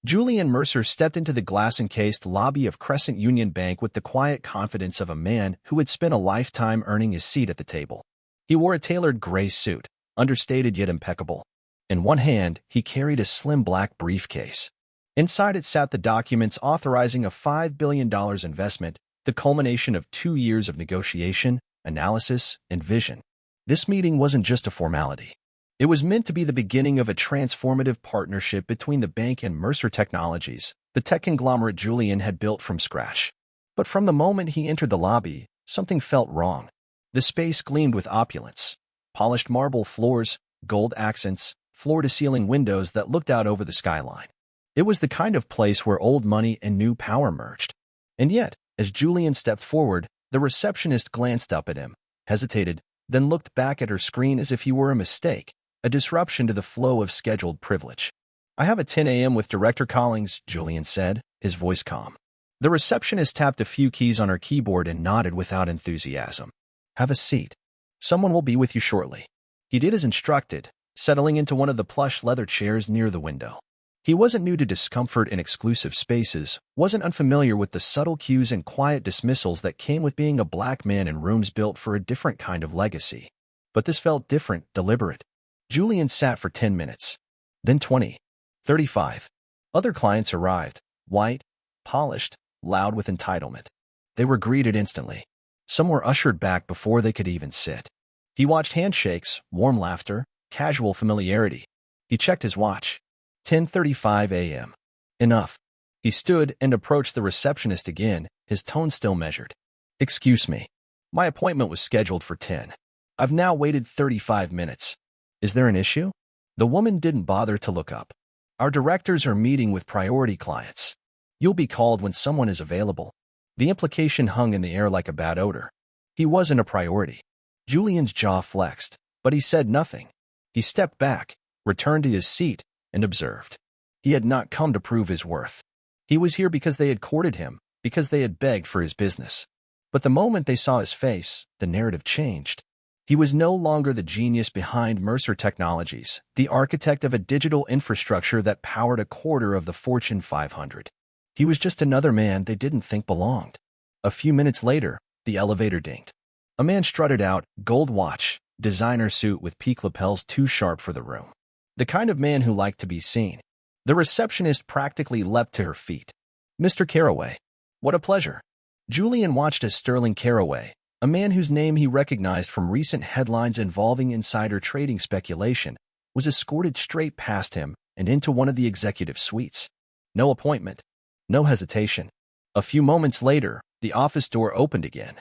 Julian Mercer stepped into the glass-encased lobby of Crescent Union Bank with the quiet confidence of a man who had spent a lifetime earning his seat at the table. He wore a tailored gray suit, understated yet impeccable. In one hand, he carried a slim black briefcase. Inside it sat the documents authorizing a $5 billion investment, the culmination of 2 years of negotiation, analysis, and vision. This meeting wasn't just a formality. It was meant to be the beginning of a transformative partnership between the bank and Mercer Technologies, the tech conglomerate Julian had built from scratch. But from the moment he entered the lobby, something felt wrong. The space gleamed with opulence. Polished marble floors, gold accents, floor-to-ceiling windows that looked out over the skyline. It was the kind of place where old money and new power merged. And yet, as Julian stepped forward, the receptionist glanced up at him, hesitated, then looked back at her screen as if he were a mistake, a disruption to the flow of scheduled privilege. "I have a 10 a.m. with Director Collins," Julian said, his voice calm. The receptionist tapped a few keys on her keyboard and nodded without enthusiasm. "Have a seat. Someone will be with you shortly." He did as instructed, settling into one of the plush leather chairs near the window. He wasn't new to discomfort in exclusive spaces, wasn't unfamiliar with the subtle cues and quiet dismissals that came with being a black man in rooms built for a different kind of legacy. But this felt different, deliberate. Julian sat for 10 minutes. Then 20. 35. Other clients arrived, white, polished, loud with entitlement. They were greeted instantly. Some were ushered back before they could even sit. He watched handshakes, warm laughter, casual familiarity. He checked his watch. 10:35 a.m. Enough. He stood and approached the receptionist again, his tone still measured. "Excuse me. My appointment was scheduled for 10. I've now waited 35 minutes. Is there an issue?" The woman didn't bother to look up. "Our directors are meeting with priority clients. You'll be called when someone is available." The implication hung in the air like a bad odor. He wasn't a priority. Julian's jaw flexed, but he said nothing. He stepped back, returned to his seat, and observed. He had not come to prove his worth. He was here because they had courted him, because they had begged for his business. But the moment they saw his face, the narrative changed. He was no longer the genius behind Mercer Technologies, the architect of a digital infrastructure that powered a quarter of the Fortune 500. He was just another man they didn't think belonged. A few minutes later, the elevator dinged. A man strutted out, gold watch, designer suit with peak lapels too sharp for the room. The kind of man who liked to be seen. The receptionist practically leapt to her feet. "Mr. Carraway. What a pleasure." Julian watched as Sterling Carraway, a man whose name he recognized from recent headlines involving insider trading speculation, was escorted straight past him and into one of the executive suites. No appointment. No hesitation. A few moments later, the office door opened again.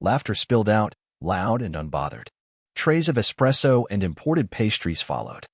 Laughter spilled out, loud and unbothered. Trays of espresso and imported pastries followed.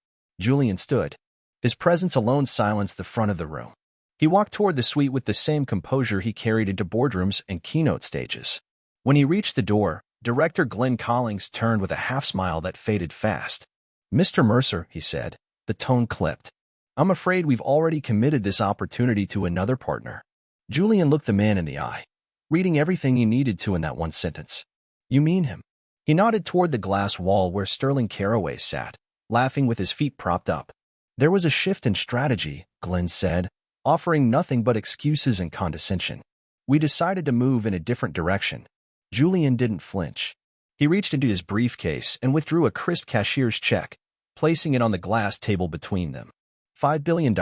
Julian stood. His presence alone silenced the front of the room. He walked toward the suite with the same composure he carried into boardrooms and keynote stages. When he reached the door, Director Glenn Collins turned with a half-smile that faded fast. "Mr. Mercer," he said. The tone clipped. "I'm afraid we've already committed this opportunity to another partner." Julian looked the man in the eye, reading everything he needed to in that one sentence. "You mean him?" He nodded toward the glass wall where Sterling Carraway sat, laughing with his feet propped up. "There was a shift in strategy," Glenn said, offering nothing but excuses and condescension. "We decided to move in a different direction." Julian didn't flinch. He reached into his briefcase and withdrew a crisp cashier's check, placing it on the glass table between them. $5 billion.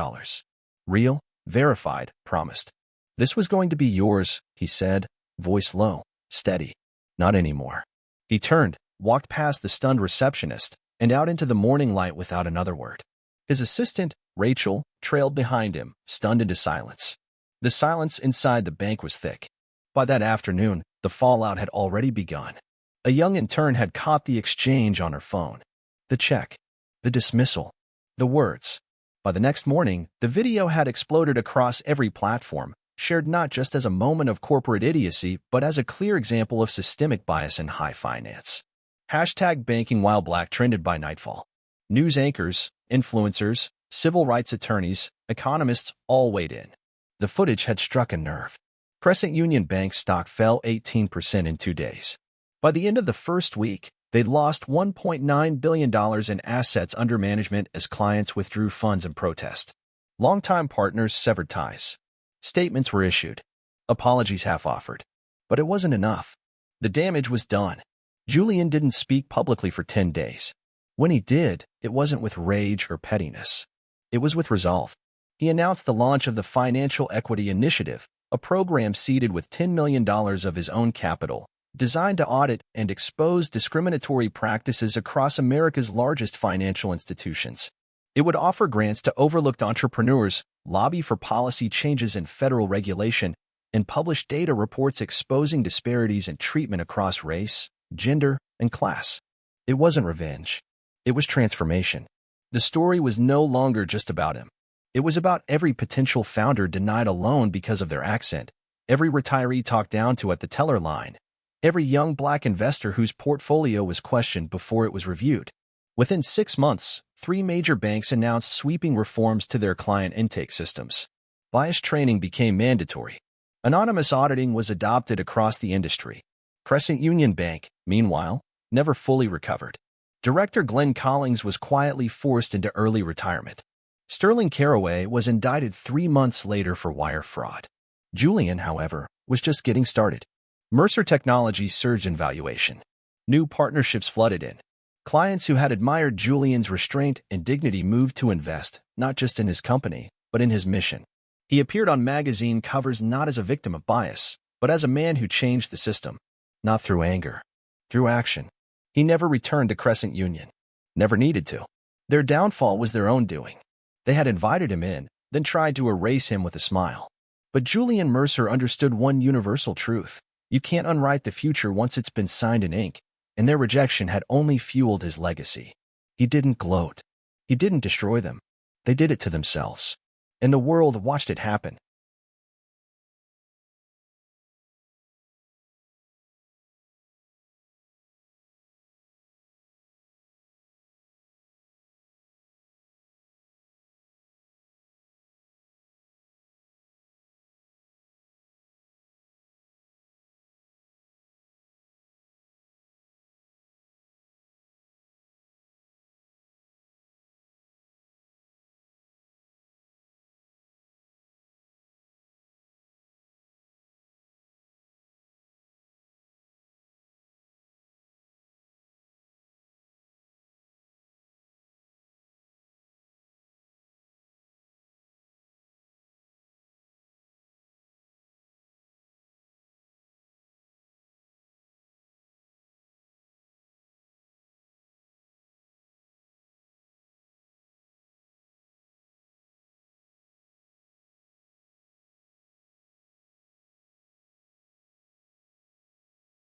Real, verified, promised. "This was going to be yours," he said, voice low, steady. "Not anymore." He turned, walked past the stunned receptionist, and out into the morning light without another word. His assistant, Rachel, trailed behind him, stunned into silence. The silence inside the bank was thick. By that afternoon, the fallout had already begun. A young intern had caught the exchange on her phone. The check. The dismissal. The words. By the next morning, the video had exploded across every platform, shared not just as a moment of corporate idiocy, but as a clear example of systemic bias in high finance. #banking while black trended by nightfall. News anchors, influencers, civil rights attorneys, economists all weighed in. The footage had struck a nerve. Crescent Union Bank's stock fell 18% in 2 days. By the end of the first week, they'd lost $1.9 billion in assets under management as clients withdrew funds in protest. Longtime partners severed ties. Statements were issued. Apologies half-offered. But it wasn't enough. The damage was done. Julian didn't speak publicly for 10 days. When he did, it wasn't with rage or pettiness. It was with resolve. He announced the launch of the Financial Equity Initiative, a program seeded with $10 million of his own capital, designed to audit and expose discriminatory practices across America's largest financial institutions. It would offer grants to overlooked entrepreneurs, lobby for policy changes in federal regulation, and publish data reports exposing disparities in treatment across race, gender, and class. It wasn't revenge. It was transformation. The story was no longer just about him. It was about every potential founder denied a loan because of their accent, every retiree talked down to at the teller line, every young Black investor whose portfolio was questioned before it was reviewed. Within 6 months, 3 major banks announced sweeping reforms to their client intake systems. Bias training became mandatory. Anonymous auditing was adopted across the industry. Crescent Union Bank, meanwhile, never fully recovered. Director Glenn Collins was quietly forced into early retirement. Sterling Caraway was indicted 3 months later for wire fraud. Julian, however, was just getting started. Mercer Technologies surged in valuation. New partnerships flooded in. Clients who had admired Julian's restraint and dignity moved to invest, not just in his company, but in his mission. He appeared on magazine covers not as a victim of bias, but as a man who changed the system. Not through anger, through action. He never returned to Crescent Union. Never needed to. Their downfall was their own doing. They had invited him in, then tried to erase him with a smile. But Julian Mercer understood one universal truth. You can't unwrite the future once it's been signed in ink, and their rejection had only fueled his legacy. He didn't gloat. He didn't destroy them. They did it to themselves. And the world watched it happen.